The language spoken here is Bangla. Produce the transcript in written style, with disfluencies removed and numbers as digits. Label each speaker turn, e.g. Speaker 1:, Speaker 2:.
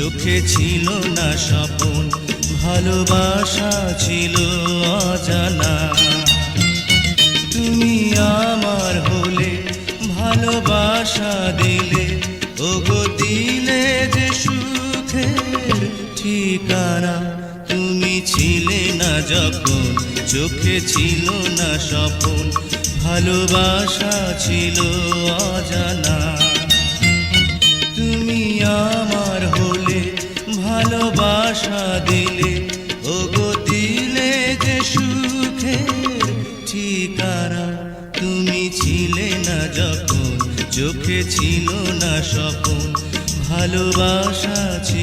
Speaker 1: চোখে ছিল না স্বপন, ভালোবাসা ছিল অজানা। তুমি আমার হলে, ভালোবাসা দিলে, ওগো দিলে যে সুখের ঠিকানা। তুমি ছিলে না যখন, চোখে ছিল না স্বপন, ভালোবাসা ছিল অজানা। তুমি আমার হলে, ভালোবাসা দিলে, ওগো দিলে যে সুখের ঠিকানা। তুমি ছিলে না যখন, চোখে ছিল না স্বপন, ভালোবাসা ছিল